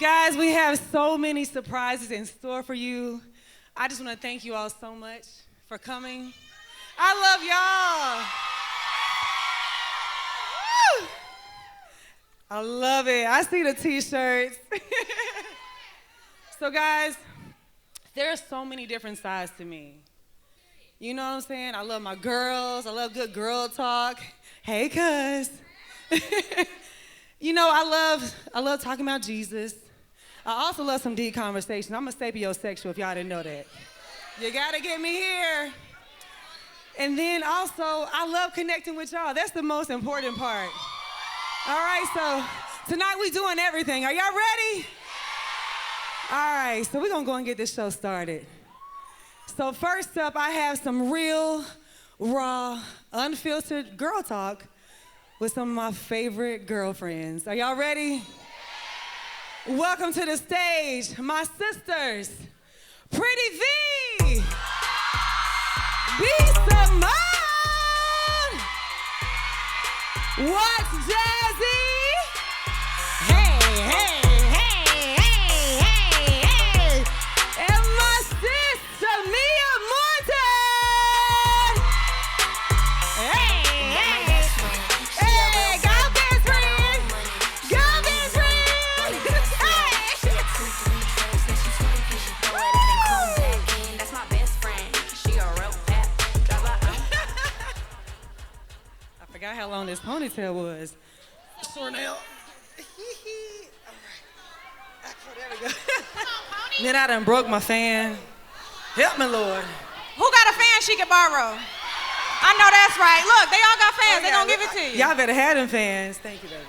Guys, we have so many surprises in store for you. I just want to thank you all so much for coming. I love y'all. Woo! I love it. I see the t-shirts. So guys, there are so many different sides to me. You know what I'm saying? I love my girls. I love good girl talk. Hey, cuz. You know, I love talking about Jesus. I also love some deep conversation. I'm a sapiosexual, if y'all didn't know that. You gotta get me here. And then also, I love connecting with y'all. That's the most important part. All right, so tonight we doing everything. Are y'all ready? All right, so we're gonna go and get this show started. So first up, I have some real, raw, unfiltered girl talk with some of my favorite girlfriends. Are y'all ready? Welcome to the stage, my sisters, Pretty V, B Simone, What's Jazzy, hey, hey, hey, hey, hey, hey, and my sis, Shamea, Morton, hey, hey, hey, go best friend, go best friend, hey. That's my best friend. She a real pet. I forgot how long this ponytail was. Short nail. All right. Okay, there we go. Then I done broke my fan. Help me, Lord. Who got a fan she can borrow? I know that's right. Look, they all got fans. They gonna give it to you. Y'all better have them fans. Thank you, baby.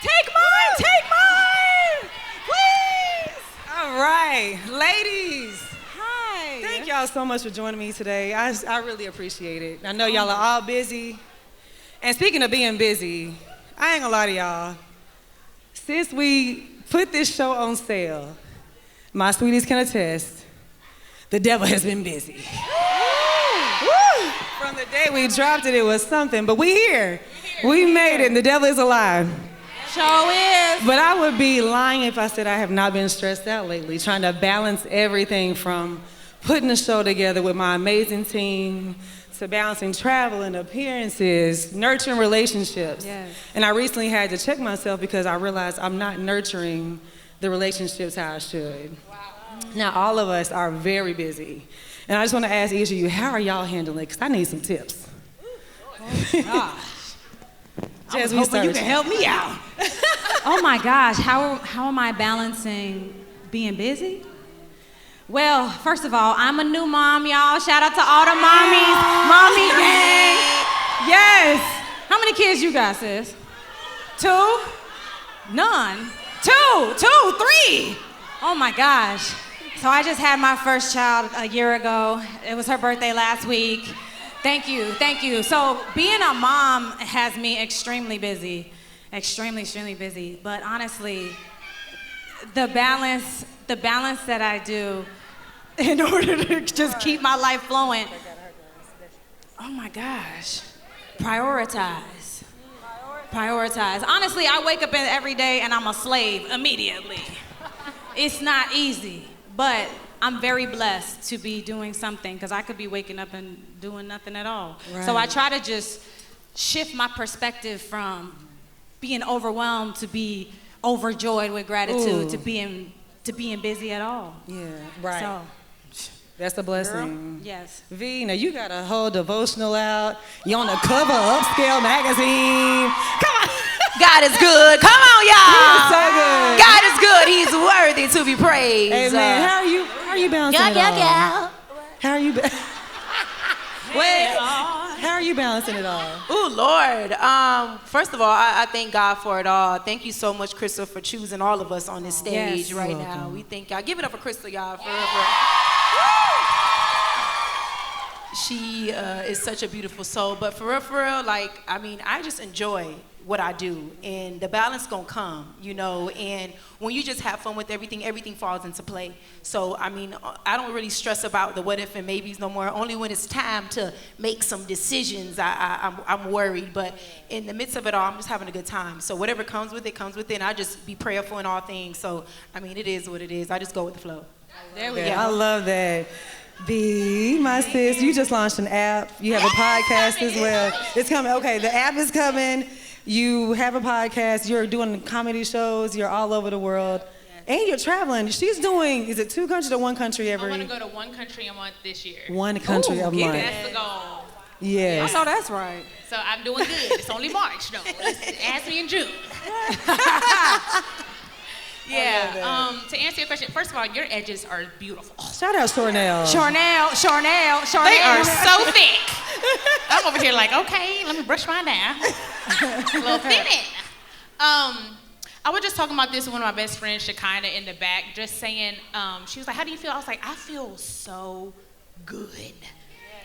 Take mine. Take mine. Please. All right, ladies. Hi. Thank y'all so much for joining me today. I really appreciate it. I know y'all are all busy. And speaking of being busy, I ain't gonna lie to y'all. Since we put this show on sale, my sweeties can attest, the devil has been busy. Woo! From the day we dropped it, it was something. But we here. We made it, and the devil is alive. Show is. But I would be lying if I said I have not been stressed out lately, trying to balance everything from putting a show together with my amazing team to balancing travel and appearances, nurturing relationships. Yes. And I recently had to check myself because I realized I'm not nurturing the relationships how I should. Wow. Now, all of us are very busy. And I just want to ask each of you, how are y'all handling it? Because I need some tips. Oh, gosh. I was hoping you can help me out. Oh my gosh, how am I balancing being busy? Well, first of all, I'm a new mom, y'all. Shout out to all the mommies. Mommy gang. Yes. How many kids you got, sis? 2? None. 2, 3. Oh my gosh. So I just had my first child a year ago. It was her birthday last week. Thank you, thank you. So being a mom has me extremely busy. Extremely busy. But honestly, the balance that I do in order to just keep my life flowing. Oh my gosh. Prioritize. Honestly, I wake up every day and I'm a slave immediately. It's not easy, but I'm very blessed to be doing something because I could be waking up and doing nothing at all. Right. So I try to just shift my perspective from being overwhelmed to be overjoyed with gratitude to being busy at all. Yeah, right. So, that's a blessing. Girl, yes. V, now you got a whole devotional out. You're on the cover of Upscale magazine. Come on. God is good. Come on, y'all. He is so good. God is good. He's worthy to be praised. Amen. How are you balancing it all? How are you? Wait. How are you balancing it all? Oh, Lord. First of all, I thank God for it all. Thank you so much, Crystal, for choosing all of us on this stage right now. We thank y'all. Give it up for Crystal, y'all. She is such a beautiful soul. But for real, like, I mean, I just enjoy what I do, and the balance gonna come, you know, and when you just have fun with everything, everything falls into play. So, I mean, I don't really stress about the what if and maybes no more. Only when it's time to make some decisions, I'm worried. But in the midst of it all, I'm just having a good time. So whatever comes with it, and I just be prayerful in all things. So, I mean, it is what it is. I just go with the flow. There we go. I love that. B, my sis, you just launched an app. You have a podcast as well. It's coming. Okay, the app is coming. You have a podcast. You're doing comedy shows. You're all over the world. And you're traveling. She's doing, is it 2 countries or 1 country every? I want to go to 1 country a month this year. 1 country a month. That's the goal. Yes. I know that's right. So I'm doing good. It's only March, though. Ask me in June. Yeah, to answer your question, first of all, your edges are beautiful. Shout out Shornell. They are so thick. I'm over here like, okay, let me brush mine down. A little thinning. I was just talking about this with one of my best friends, Shekinah, in the back, just saying, she was like, how do you feel? I was like, I feel so good.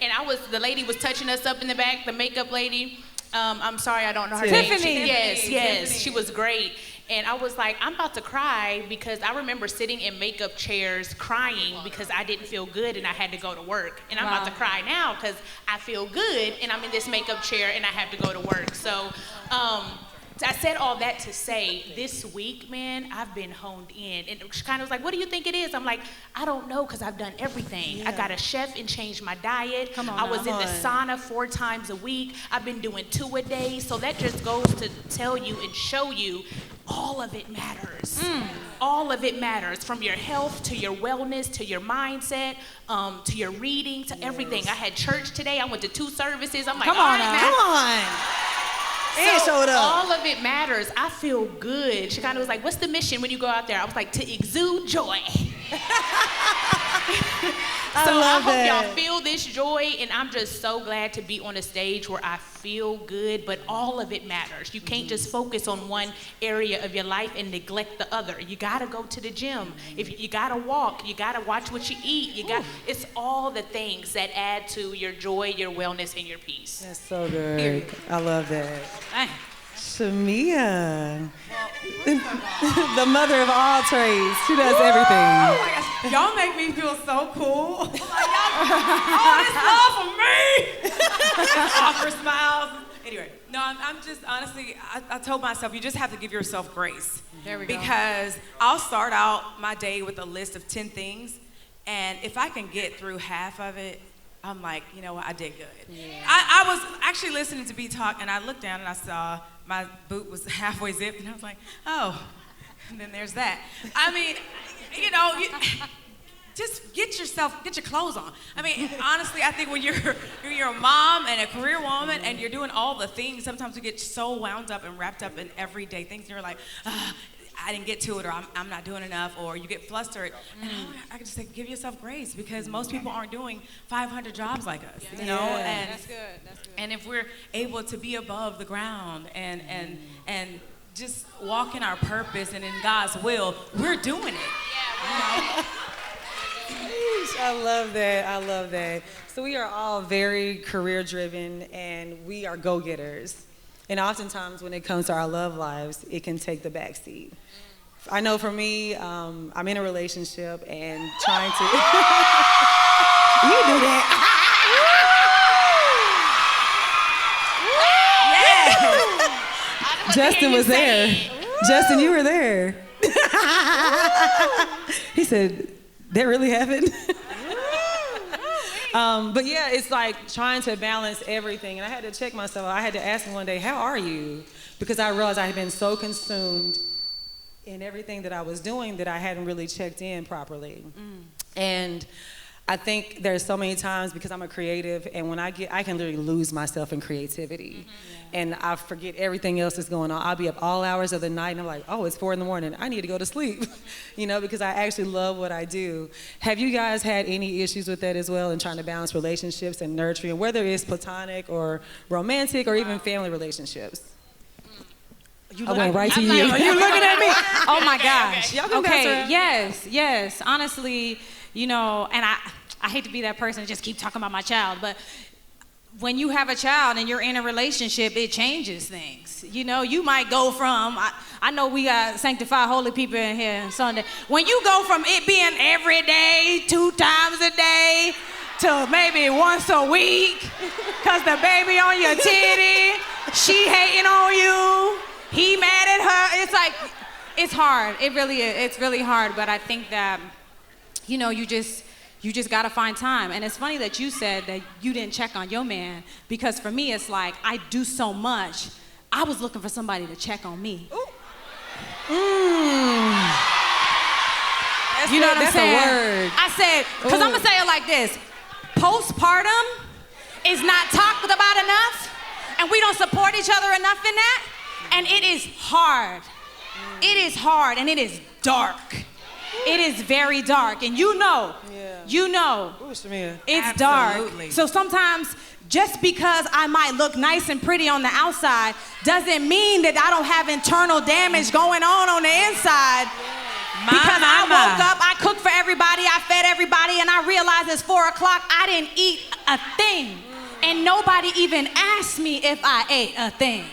And the lady was touching us up in the back, the makeup lady. I'm sorry, I don't know her name. Tiffany. Yes, she was great. And I was like, I'm about to cry because I remember sitting in makeup chairs crying because I didn't feel good and I had to go to work. And I'm about to cry now because I feel good and I'm in this makeup chair and I have to go to work. So I said all that to say, this week, man, I've been honed in. And she kind of was like, what do you think it is? I'm like, I don't know, because I've done everything. Yeah. I got a chef and changed my diet. I was in the sauna 4 times a week. I've been doing 2 a day. So that just goes to tell you and show you all of it matters. All of it matters, from your health to your wellness to your mindset, to your reading, to everything. I had church today. I went to 2 services. I'm like, come on. And showed up. All of it matters. I feel good. She kind of was like, what's the mission when you go out there? I was like, to exude joy. I hope y'all feel this joy, and I'm just so glad to be on a stage where I feel good, but all of it matters. You can't just focus on one area of your life and neglect the other. You gotta go to the gym. If you gotta walk, you gotta watch what you eat. It's all the things that add to your joy, your wellness, and your peace. That's so good. I love that. Shamea, the mother of all trades. She does everything. Oh my gosh, y'all make me feel so cool. All this love for me. Awkward smiles. Anyway, no, I'm just, honestly, I told myself, you just have to give yourself grace. There we go. Because I'll start out my day with a list of 10 things, and if I can get through half of it, I'm like, you know what, I did good. Yeah. I was actually listening to B Talk, and I looked down and I saw my boot was halfway zipped, and I was like, oh, and then there's that. I mean, you know, just get your clothes on. I mean, honestly, I think when you're a mom and a career woman and you're doing all the things, sometimes you get so wound up and wrapped up in everyday things, and you're like, I didn't get to it, or I'm not doing enough, or you get flustered. And I can just say, give yourself grace, because most people aren't doing 500 jobs like us, you know? And that's good. And if we're able to be above the ground and just walk in our purpose and in God's will, we're doing it. I love that. So we are all very career driven, and we are go-getters. And oftentimes when it comes to our love lives, it can take the back seat. I know for me, I'm in a relationship and trying to... You do that. Yeah. Justin was there. Justin, you were there. He said, that really happened? But yeah, it's like trying to balance everything. And I had to check myself. I had to ask him one day, how are you? Because I realized I had been so consumed in everything that I was doing that I hadn't really checked in properly. And I think there's so many times, because I'm a creative, and when I can literally lose myself in creativity. And I forget everything else that's going on. I'll be up all hours of the night, and I'm like, oh, it's 4 a.m. I need to go to sleep, you know, because I actually love what I do. Have you guys had any issues with that as well, in trying to balance relationships and nurturing, whether it's platonic or romantic or even family relationships? I went right to you. You're looking at me. Oh my gosh. Y'all can bounce around. Yes. Honestly, you know, and I hate to be that person to just keep talking about my child, but when you have a child and you're in a relationship, it changes things. You know, you might go from, I know we got sanctified holy people in here on Sunday. When you go from it being every day, 2 times a day, to maybe once a week, cause the baby on your titty, she hating on you, he mad at her. It's like, it's hard. It really is. It's really hard. But I think that, you know, you just gotta find time. And it's funny that you said that you didn't check on your man, because for me, it's like, I do so much. I was looking for somebody to check on me. You know what I'm saying? That's a word. I said, because I'm gonna say it like this. Postpartum is not talked about enough, and we don't support each other enough in that, and it is hard. It is hard, and it is dark. It is very dark, and you know, Ooh, Shamea. it's Absolutely. dark. So sometimes, just because I might look nice and pretty on the outside doesn't mean that I don't have internal damage going on the inside. Because I woke up, I cooked for everybody, I fed everybody, and I realized it's 4 o'clock, I didn't eat a thing. And nobody even asked me if I ate a thing.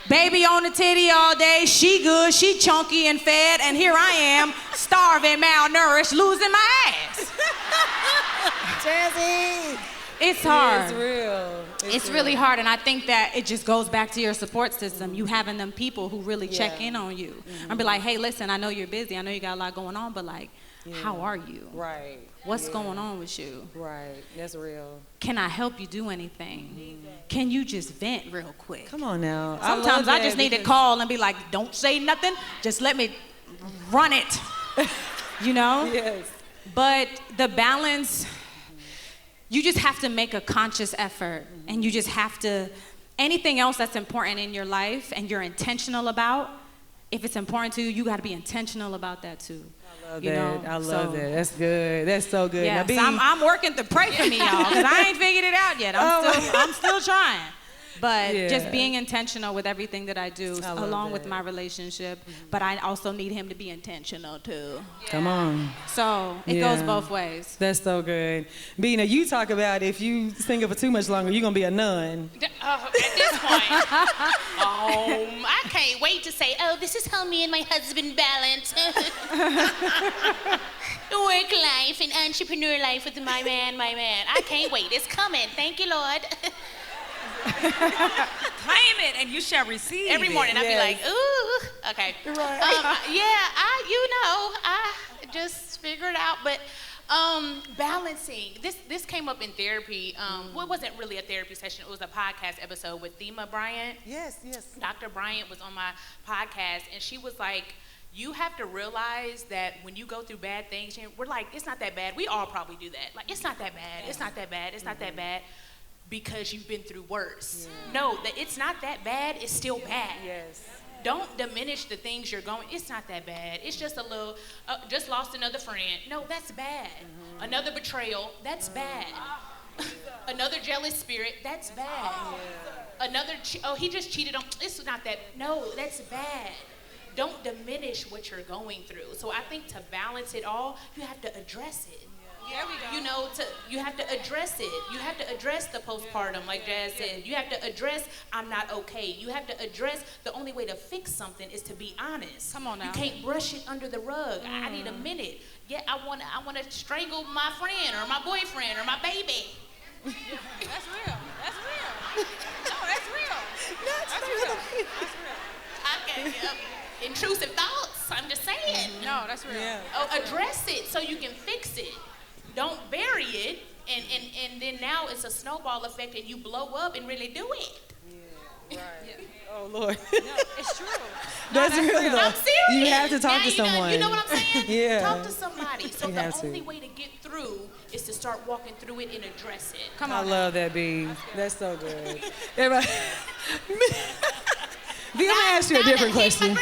Baby on the titty all day, she good, she chunky and fed, and here I am, starving, malnourished, losing my ass. Jazzy. It's hard. It's real. It's really hard, and I think that it just goes back to your support system. You having them people who really check in on you. And be like, hey, listen, I know you're busy. I know you got a lot going on, but like, how are you? Right. What's going on with you? Right. That's real. Can I help you do anything? Can you just vent real quick? Come on now. Sometimes I just need to call and be like, don't say nothing. Just let me run it. You know? Yes. But the balance, you just have to make a conscious effort, and you just have to, anything else that's important in your life and you're intentional about, if it's important to you, you got to be intentional about that too. I love You that. know, I love so- that. That's good. That's so good. Yeah, Now, B, I'm working to pray for me, y'all, because I ain't figured it out yet. I'm still trying. But Yeah. just being intentional with everything that I do, I love along with that. my relationship. But I also need him to be intentional too. come on. So it goes both ways. That's so good. B, now you talk about if you single for too much longer, you're going to be a nun. At this point, I can't wait to say, oh, this is how me and my husband balance work life and entrepreneur life with my man. I can't wait. It's coming. Thank you, Lord. Claim it and you shall receive Every it. morning I'd be like, ooh, okay. Right. I just figured out, but balancing. This came up in therapy. Well, it wasn't really a therapy session. It was a podcast episode with Thema Bryant. Yes. Dr. Bryant was on my podcast, and she was like, you have to realize that when you go through bad things, we're like, it's not that bad. We all probably do that. Like, it's not that bad. It's not that bad. It's not that bad. Because you've been through worse. Yeah. No, that it's not that bad, it's still bad. Yes. Don't diminish the things you're going, it's not that bad. It's just a little, just lost another friend. No, that's bad. Another betrayal, that's bad. Another jealous spirit, that's bad. Another, he just cheated on, it's not that, no, that's bad. Don't diminish what you're going through. So I think to balance it all, you have to address it. There we go. You know, you have to address it. You have to address the postpartum, like Jazz said. You have to address, I'm not okay. You have to address, the only way to fix something is to be honest. Come on now. You can't brush it under the rug. I need a minute. Yeah, I want to strangle my friend or my boyfriend or my baby. That's real. That's real. No, that's real. That's real. Okay, intrusive thoughts, I'm just saying. No, that's real. Yeah. Address it so you can fix it. Don't bury it, and then now it's a snowball effect, and you blow up and really do it. Yeah, right. Oh, Lord. No, it's true. That's real, though. I'm serious. You have to talk Now to someone. You know what I'm saying? Yeah. Talk to somebody. So You the have to. only way to get through is to start walking through it and address it. Come I on. love that, B. That's so good. Everybody. B, I'm going to ask you a different question.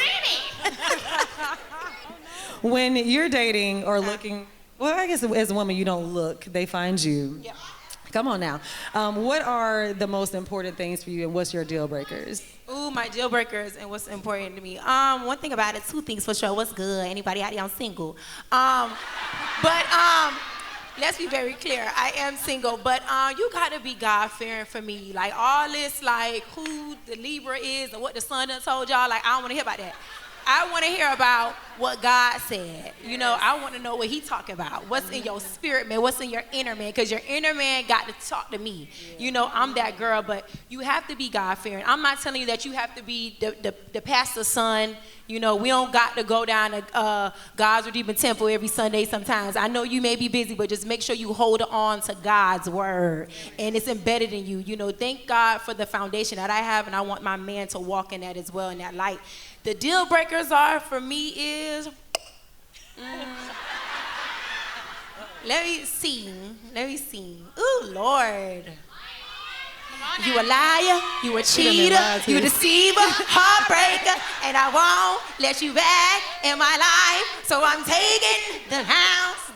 When you're dating or looking, well, I guess as a woman, you don't look, they find you. Yeah. Come on now. What are the most important things for you, and what's your deal breakers? Ooh, my deal breakers and what's important to me. One thing about it, 2 things for sure. What's good? Anybody out there? I'm single. But let's be very clear. I am single, but you gotta be God-fearing for me. Like all this, like who the Libra is and what the sun done told y'all. Like I don't want to hear about that. I want to hear about what God said. You know, I want to know what he talking about. What's in your spirit, man? What's in your inner man? Because your inner man got to talk to me. You know, I'm that girl, but you have to be God-fearing. I'm not telling you that you have to be the pastor's son. You know, we don't got to go down to God's Redeemer Temple every Sunday sometimes. I know you may be busy, but just make sure you hold on to God's word. And it's embedded in you. You know, thank God for the foundation that I have, and I want my man to walk in that as well, in that light. The deal breakers are, for me, is... Let me see. Ooh, Lord. You a liar, you a cheater, you a deceiver, heartbreaker, and I won't let you back in my life. So I'm taking the house.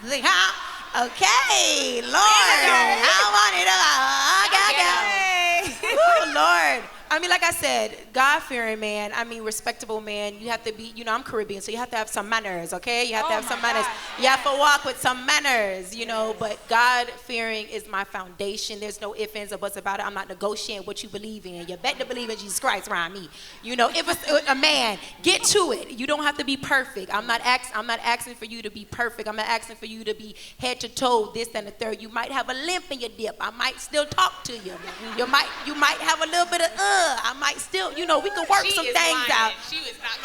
Okay, Lord, I want it all. Ooh, Lord. I mean, like I said, God-fearing man, I mean, respectable man. You have to be, you know, I'm Caribbean, so you have to have some manners, okay? You have to have some manners. You have to walk with some manners, you know, but God-fearing is my foundation. There's no ifs, ands, or buts about it. I'm not negotiating what you believe in. You better believe in Jesus Christ around me. You know, if it's a man, get to it. You don't have to be perfect. I'm not asking for you to be perfect. I'm not asking for you to be head to toe, this and the third. You might have a limp in your dip. I might still talk to you. You might have a little bit of I might still, you know, we can work some things out. She was not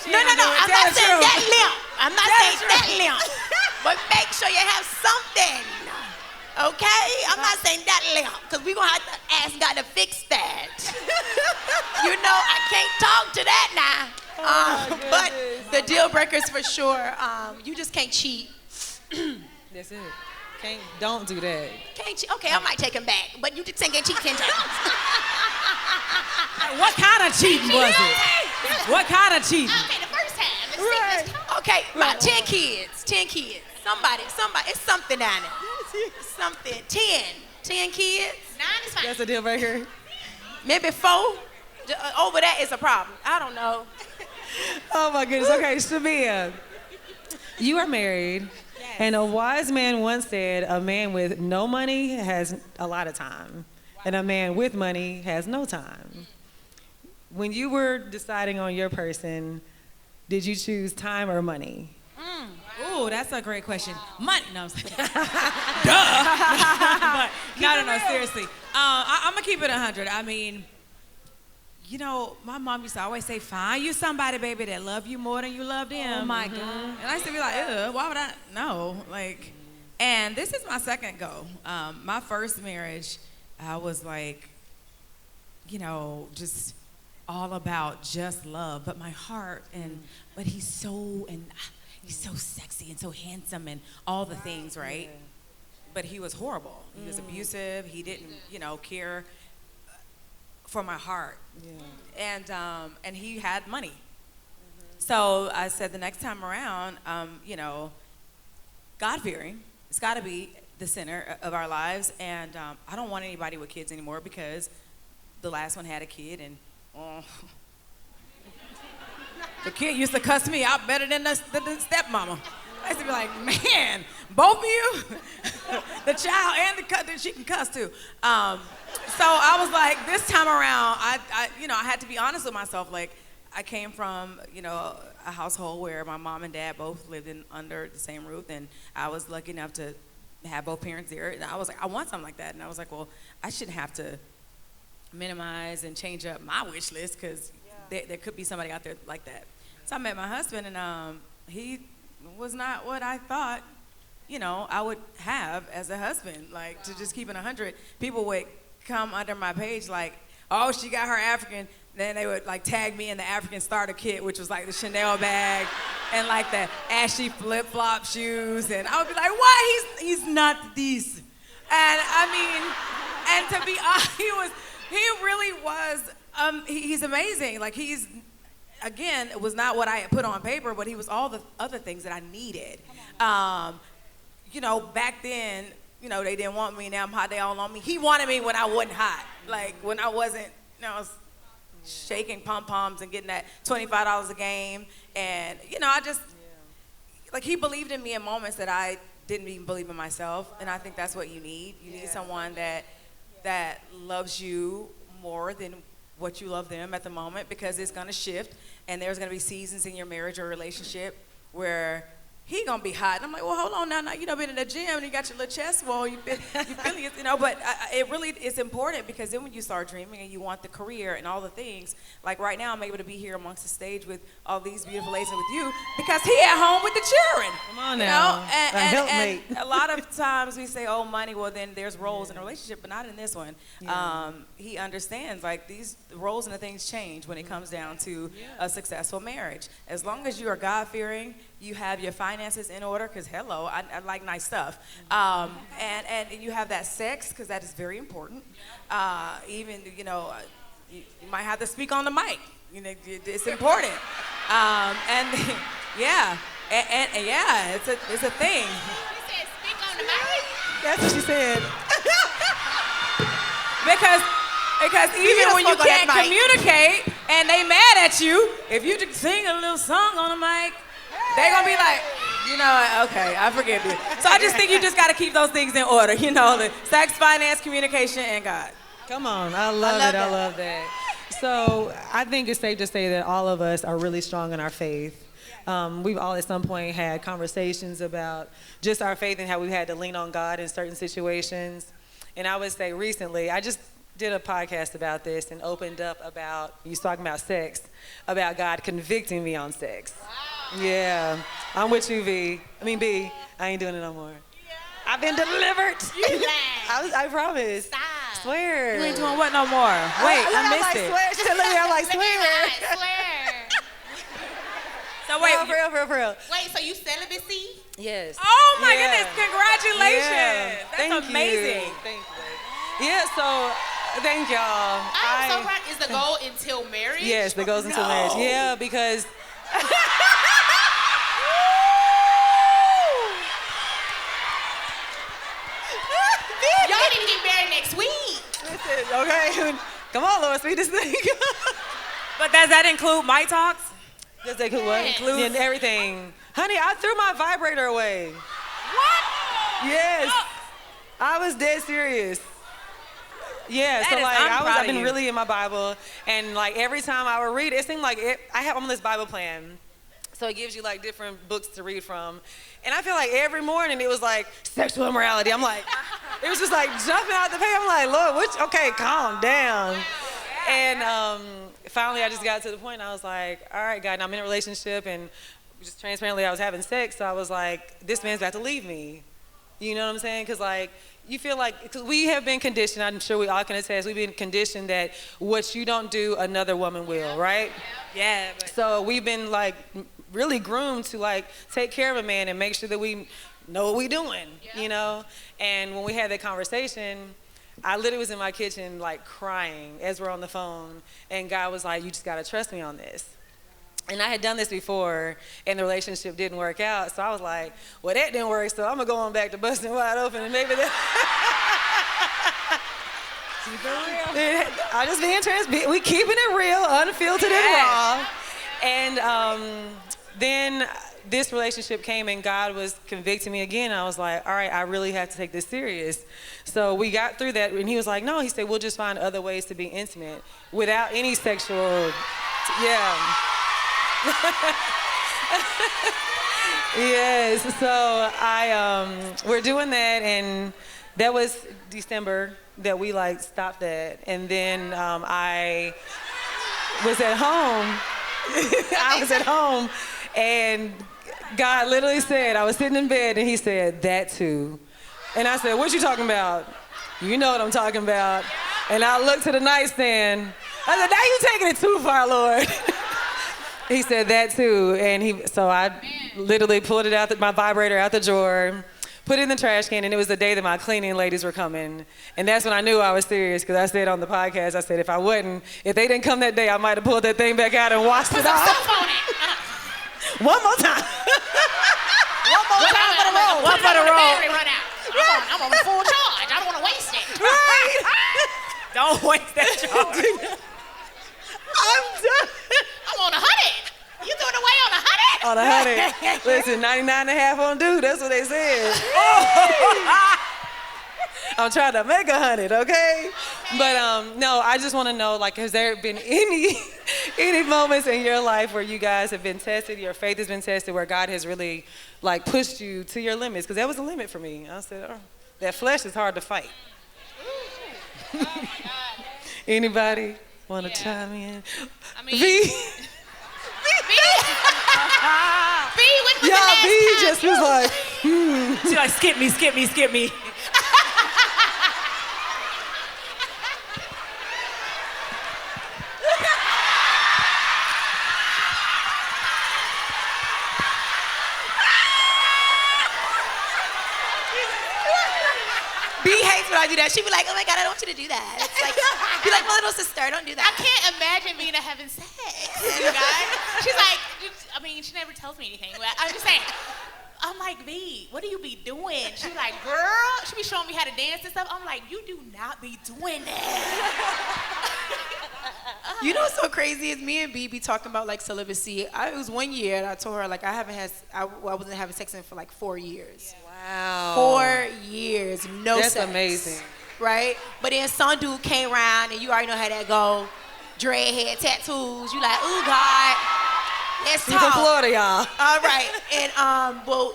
going No, I'm not saying that limp. I'm not saying that limp. But make sure you have something. Okay? I'm not saying that limp, because we're going to have to ask God to fix that. You know, I can't talk to that now. But the deal breakers for sure, you just can't cheat. That's it. Don't do that. Can't cheat. Okay, I might take him back, but you just can't cheat 10 times. What kind of cheating was it? What kind of cheating? Okay, the first time. Right. Okay, about 10 kids. 10 kids. Somebody, it's something down there. Something. 10 kids. 9 is fine. That's a deal breaker. Maybe 4. Over that is a problem. I don't know. Oh my goodness. Okay, Shamea, you are married. Yes. And a wise man once said, a man with no money has a lot of time, and a man with money has no time. When you were deciding on your person, did you choose time or money? Ooh, that's a great question. Money. No, I'm saying. Duh. But, no, seriously. I'm going to keep it 100. I mean, you know, my mom used to always say, find you somebody, baby, that love you more than you love them. Oh, my God. And I used to be like, ugh, why would I? No. Like, and this is my second go. My first marriage, I was like, you know, just all about just love. But my heart, but he's so sexy and so handsome and all the things, right? Yeah. But he was horrible. He was abusive. He didn't, you know, care for my heart. Yeah. And he had money. So I said the next time around, you know, God-fearing, it's got to be the center of our lives. And I don't want anybody with kids anymore, because the last one had a kid, and the kid used to cuss me out better than the stepmama. I used to be like, man, both of you, the child and she can cuss too. So I was like, this time around, I had to be honest with myself. Like, I came from, you know, a household where my mom and dad both lived under the same roof, and I was lucky enough to have both parents there. And I was like, I want something like that. And I was like, well, I shouldn't have to minimize and change up my wish list, because there could be somebody out there like that. So I met my husband, and he was not what I thought, you know, I would have as a husband. Like, to just keep it 100, people would come under my page like, oh, she got her African. Then they would like tag me in the African starter kit, which was like the Chanel bag and like the ashy flip-flop shoes. And I would be like, why? He's not this. And I mean, and to be honest, he really was, he's amazing. Like, he's, again, it was not what I had put on paper, but he was all the other things that I needed. You know, back then, you know, they didn't want me. Now I'm hot, they all on me. He wanted me when I wasn't hot. Like, when I wasn't, you know, I was shaking pom-poms and getting that $25 a game. And, you know, I just, like, he believed in me in moments that I didn't even believe in myself, and I think that's what you need. You need someone that loves you more than what you love them at the moment, because it's gonna shift, and there's gonna be seasons in your marriage or relationship where he gonna be hot, and I'm like, well, hold on now, you know, been in the gym and you got your little chest wall, you feeling it, you know. But it really is important, because then when you start dreaming and you want the career and all the things, like right now I'm able to be here amongst the stage with all these beautiful ladies and with you, because he at home with the children. Come on now, and a lot of times we say, oh, money, well then there's roles in a relationship, but not in this one. He understands, like, these roles and the things change when it comes down to a successful marriage. As long as you are God-fearing, you have your finances in order, because hello, I like nice stuff. And you have that sex, because that is very important. Even, you know, you might have to speak on the mic. You know, it's important. And yeah, it's a thing. She said, speak on the mic. That's what she said. Because even when you can't communicate and they mad at you, if you just sing a little song on the mic, they're gonna be like, you know, okay, I forgive you. So I just think you just gotta keep those things in order, you know, the sex, finance, communication, and God. Come on, I love it. I love that. So I think it's safe to say that all of us are really strong in our faith. We've all at some point had conversations about just our faith and how we've had to lean on God in certain situations. And I would say recently, I just did a podcast about this and opened up about, you was talking about sex, about God convicting me on sex. Wow. Yeah, I'm with you, B. I ain't doing it no more. Yeah. I've been delivered. You lied. I promise. Stop. Swear. You ain't doing what no more? Wait, I missed it. Swear. She said, look at me, I'm like, swear. I swear. So wait, no, for real. Wait, so you celibacy? Yes. Oh my goodness, congratulations. Yeah. That's amazing. Thank you. Yeah, so thank y'all. I'm so proud. Is the goal until marriage? Yes, the goal's until marriage. Yeah, because y'all need to get married next week. Listen, okay. Come on, Lord, speak this thing. But does that include my talks? Does that include what? Yes. And everything. Honey, I threw my vibrator away. What? Yes. I was dead serious. Yeah, That so is- like I'm proud I've of been you. really in my Bible, and like every time I would read, it seemed like I'm on this Bible plan. So it gives you like different books to read from. And I feel like every morning it was like sexual immorality. I'm like, it was just like jumping out the page. I'm like, Lord, okay, calm down. And finally I just got to the point, I was like, all right, God, I'm in a relationship, and just transparently I was having sex, so I was like, this man's about to leave me. You know what I'm saying? Because like, you feel like, cause we have been conditioned, I'm sure we all can attest, we've been conditioned that what you don't do, another woman will, right? Yeah. So we've been like really groomed to like take care of a man and make sure that we know what we're doing, you know? And when we had that conversation, I literally was in my kitchen like crying as we're on the phone, and God was like, you just gotta trust me on this. And I had done this before, and the relationship didn't work out, so I was like, well, that didn't work, so I'm gonna go on back to busting wide open, and maybe that... Keep it real. I'm just being transparent. We keeping it real, unfiltered and raw. And then this relationship came, and God was convicting me again. I was like, all right, I really have to take this serious. So we got through that, and he was like, no, he said, we'll just find other ways to be intimate without any sexual, yes, so we're doing that, and that was December that we like stopped that. And then I was at home, and God literally said, I was sitting in bed, and he said, that too. And I said, what you talking about? You know what I'm talking about. And I looked to the nightstand. I said, now you taking it too far, Lord. He said that too, and so I literally pulled it out, my vibrator out the drawer, put it in the trash can, and it was the day that my cleaning ladies were coming. And that's when I knew I was serious, because I said on the podcast, I said, if they didn't come that day, I might have pulled that thing back out and washed it off. One more time. One more time for the road. One for the road. I'm on full charge. I don't want to waste it. Right. Don't waste that charge. I'm done. I'm on 100. You threw it away on 100? On 100. Listen, 99 and a half on due. That's what they said. I'm trying to make 100, okay? But no, I just want to know, like, has there been any moments in your life where you guys have been tested, your faith has been tested, where God has really, like, pushed you to your limits? Because that was a limit for me. I said, oh, that flesh is hard to fight. Oh my God. Anybody want to chime in? I mean, V? B went with Yeah, the V last just was like, She's like, skip me, skip me, skip me. B hates when I do that. She be like, oh my God, I don't want you to do that. It's like, be like my little sister, don't do that. I can't imagine being having sex, you guys. She's like, I mean, she never tells me anything. But I'm just saying. I'm like, V, what do you be doing? She be like, girl, she be showing me how to dance and stuff. I'm like, you do not be doing that. You know what's so crazy is me and B be talking about like celibacy. It was one year and I told her like I wasn't having sex for like 4 years. wow. 4 years, no That's sex. amazing. Right? But then some dude came around and you already know how that go. Dreadhead, tattoos. You like, ooh, God, let's She's from talk. Florida, y'all. All right. And well,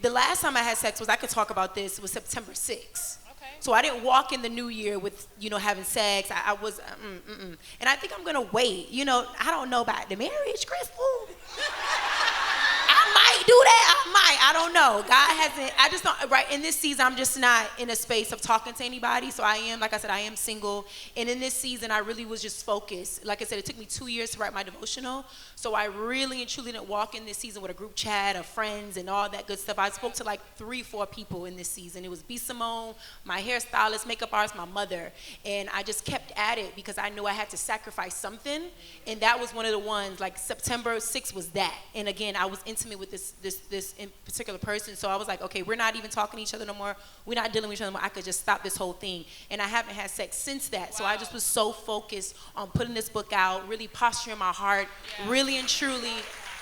the last time I had sex I could talk about this, was September 6th. Okay. So I didn't walk in the new year with, having sex. I was, And I think I'm going to wait. I don't know about the marriage, Crystal. I might do that. I don't know. God hasn't, I just don't, right, in this season, I'm just not in a space of talking to anybody. So I am, like I said, I am single. And in this season, I really was just focused. Like I said, it took me 2 years to write my devotional. So I really and truly didn't walk in this season with a group chat of friends and all that good stuff. I spoke to like 3-4 people in this season. It was Simone, my hairstylist, makeup artist, my mother. And I just kept at it because I knew I had to sacrifice something. And that was one of the ones, like September 6th was that. And again, I was intimate with this in particular person. So I was like, okay, we're not even talking to each other no more. We're not dealing with each other no more. I could just stop this whole thing. And I haven't had sex since that. Wow. So I just was so focused on putting this book out, really posturing my heart, really and truly,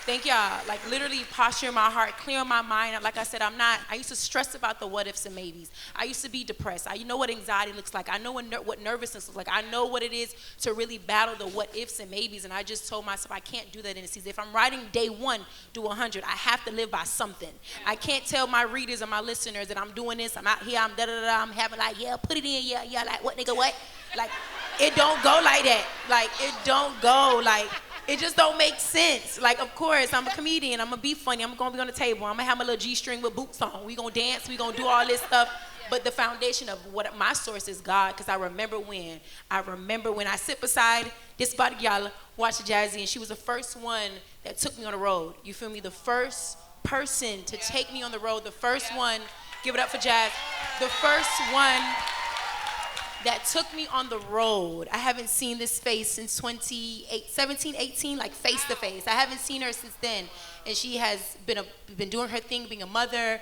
thank y'all, like literally posturing my heart, clearing my mind. Like I said, I used to stress about the what ifs and maybes. I used to be depressed. I know what anxiety looks like. I know what nervousness looks like. I know what it is to really battle the what ifs and maybes. And I just told myself I can't do that in a season. If I'm writing day 1 to 100, I have to live by something. I can't tell my readers and my listeners that I'm doing this, I'm out here, I'm da-da-da-da, I'm having like, yeah, put it in, yeah, like what nigga, what? Like, it don't go like that. Like, it don't go like, it just don't make sense. Like, of course, I'm a comedian. I'm going to be funny. I'm going to be on the table. I'm going to have my little G-string with boots on. We going to dance. We going to do all this stuff. But the foundation of what my source is God, because I remember when I sit beside this body y'all watch Jazzy, and she was the first one that took me on the road. You feel me? The first person to take me on the road. The first one, give it up for Jazz. The first one that took me on the road. I haven't seen this face since 17, 18, like face to face. I haven't seen her since then. And she has been doing her thing, being a mother,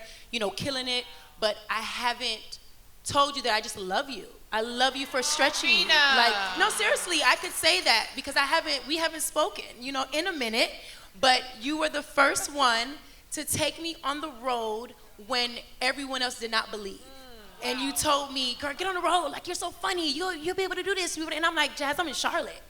killing it. But I haven't told you that I just love you. I love you for stretching me. Like, no, seriously, I could say that because we haven't spoken, in a minute. But you were the first one to take me on the road when everyone else did not believe. And you told me, girl, get on the road. Like, you're so funny. You'll be able to do this. And I'm like, Jazz, I'm in Charlotte.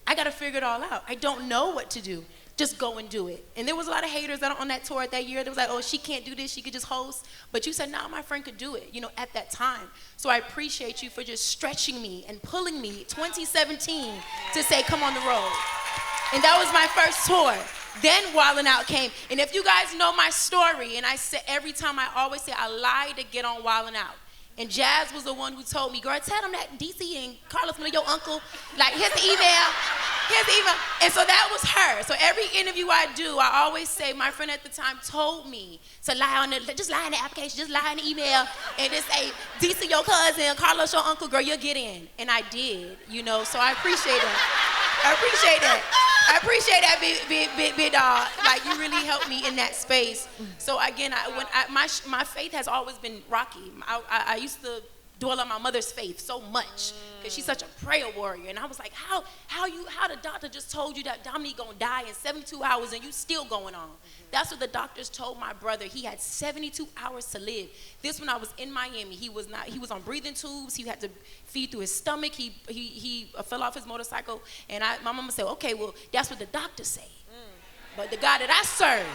I got to figure it all out. I don't know what to do. Just go and do it. And there was a lot of haters on that tour that year. They was like, oh, she can't do this. She could just host. But you said, no, my friend could do it, at that time. So I appreciate you for just stretching me and pulling me 2017 to say, come on the road. And that was my first tour. Then Wildin' Out came. And if you guys know my story, and I say every time I always say I lied to get on Wildin' Out. And Jazz was the one who told me, girl, tell them that DC and Carlos, your uncle, like, here's the email. And so that was her. So every interview I do, I always say, my friend at the time told me to just lie in the application, just lie in the email, and just say, DC your cousin, Carlos your uncle, girl, you'll get in. And I did, so I appreciate that. I appreciate that, big dog. Like, you really helped me in that space. So again, my faith has always been rocky. I used to dwell on my mother's faith so much because she's such a prayer warrior. And I was like, how the doctor just told you that Dominique gonna die in 72 hours and you still going on? That's what the doctors told my brother. He had 72 hours to live. This when I was in Miami. He was on breathing tubes. He had to feed through his stomach. He fell off his motorcycle. And my mama said, okay, well, that's what the doctors say. But the God that I serve,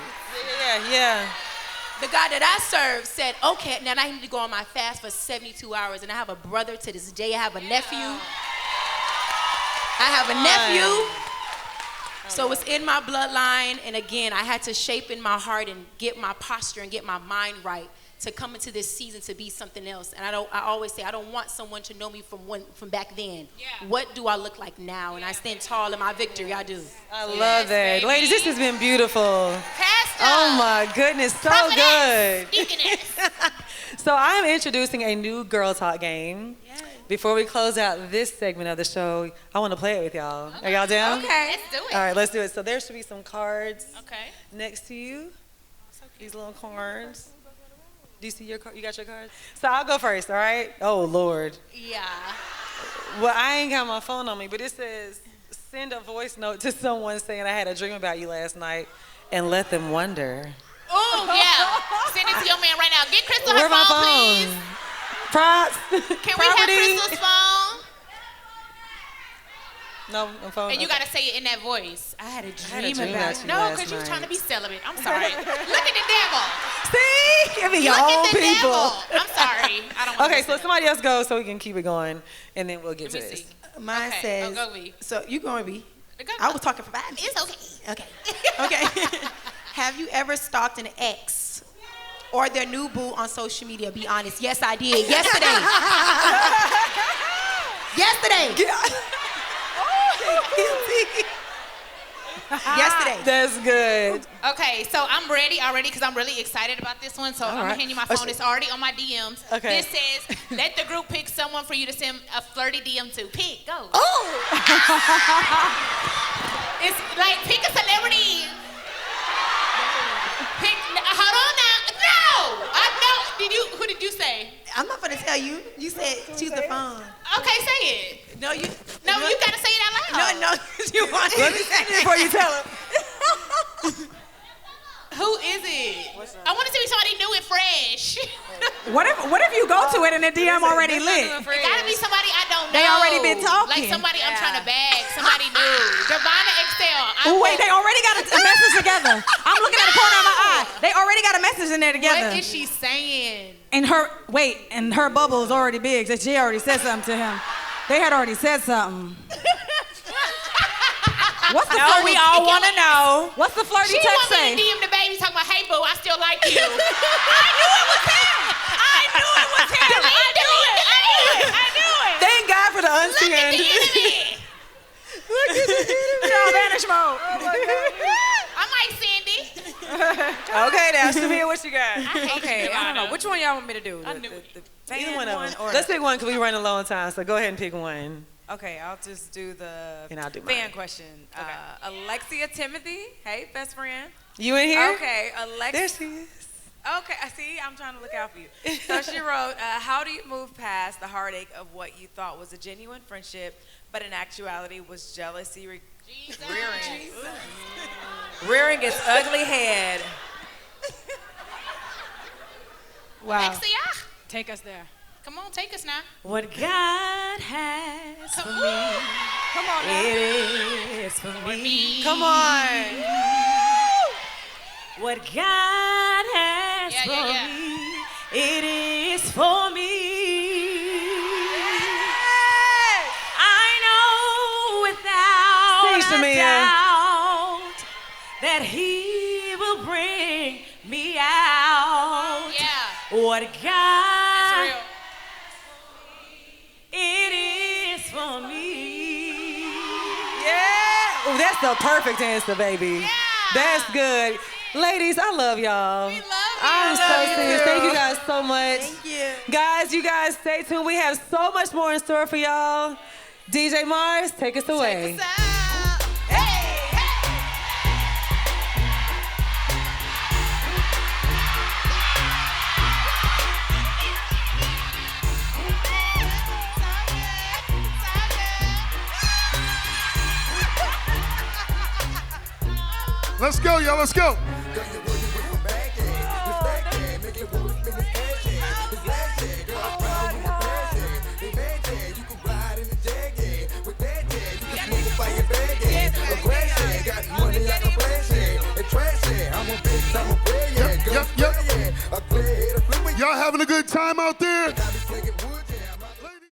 the God that I serve said, okay, now I need to go on my fast for 72 hours. And I have a brother to this day. I have a nephew. So it's in my bloodline. And again, I had to shape in my heart and get my posture and get my mind right to come into this season to be something else. And I always say, I don't want someone to know me from back then. Yeah. What do I look like now? And I stand tall in my victory, I do. I love that. Baby. Ladies, this has been beautiful. Pastor. Oh my goodness, so good. Deaconess. So I'm introducing a new Girl Talk game. Yes. Before we close out this segment of the show, I want to play it with y'all. Are y'all down? Okay. Let's do it. All right, let's do it. So there should be some cards next to you. These little cards. Do you see your card? You got your cards? So I'll go first, all right? Oh, Lord. Yeah. Well, I ain't got my phone on me, but it says, send a voice note to someone saying I had a dream about you last night and let them wonder. Oh, yeah. Send it to your man right now. Get Crystal Where her phone, my please. Props. Can we have Crystal's phone? No phone. And you got to say it in that voice. I had a dream about you. No, because you were trying to be celibate. I'm sorry. Look at the devil. See? Give me your own people. Devil. I'm sorry. I don't want Okay, so somebody else go so we can keep it going, and then we'll get to this. Mine says, go V. so you going to be? I was talking for 5 minutes. It's okay. Okay. Have you ever stalked an ex or their new boo on social media? Be honest. Yes, I did. Yesterday. Yesterday. That's good. Okay, so I'm ready already because I'm really excited about this one. So I'm going to hand you my phone. It's already on my DMs. Okay. This says, let the group pick someone for you to send a flirty DM to. Pick. Go. Oh! It's like, pick a celebrity. Hold on now. No! Who did you say? I'm not going to tell you. You said choose the phone. Okay, say it. No, you got to say it out loud. No, you want Let me say it before you tell him. Who is it? I want to see somebody new and fresh. What if you go to it and the DM already lit? It gotta be somebody I don't know. They already been talking. Like somebody I'm trying to bag, somebody new. Divina Excel. Oh wait, they already got a message together. I'm looking at the corner of my eye. They already got a message in there together. What is she saying? And her bubble is already big. So she already said something to him. They had already said something. What's the flirty? We all want to know. What's the flirty She text want say? me to DM the baby talking about, hey boo, I still like you. I knew it was him. I knew it. Thank God for the unseen. Look at the enemy. Look at the enemy. You're on vanish mode. Oh my God. I'm like Cindy. Okay, now, Shamea, what you got? Okay, I don't know. Which one y'all want me to do? Either one of them. Let's pick one because we run a long time, so go ahead and pick one. Okay, I'll just do the And I'll do fan mine. question. Alexia Timothy. Hey, best friend. You in here? Okay, Alexia. There she is. Okay, I see. I'm trying to look out for you. So she wrote, how do you move past the heartache of what you thought was a genuine friendship, but in actuality was jealousy rearing its ugly head? Wow. Alexia, Take us there. come on, take us now. What God has for me, Come on now. it is for me. Come on. What God has Yeah, for yeah, yeah. me, it is for me. I know without Sing, a Shamea. doubt that He will bring me out. Yeah. What That's God, real. it is for me. Yeah. Ooh, that's the perfect answer, baby. Yeah. That's good. Ladies, I love y'all. We love you. I'm so serious. Thank you guys so much. Thank you. Guys, you guys stay tuned. We have so much more in store for y'all. DJ Mars, take us away. Take us out. Hey, hey. Let's go, y'all. Let's go. Yep. Y'all having a good time out there?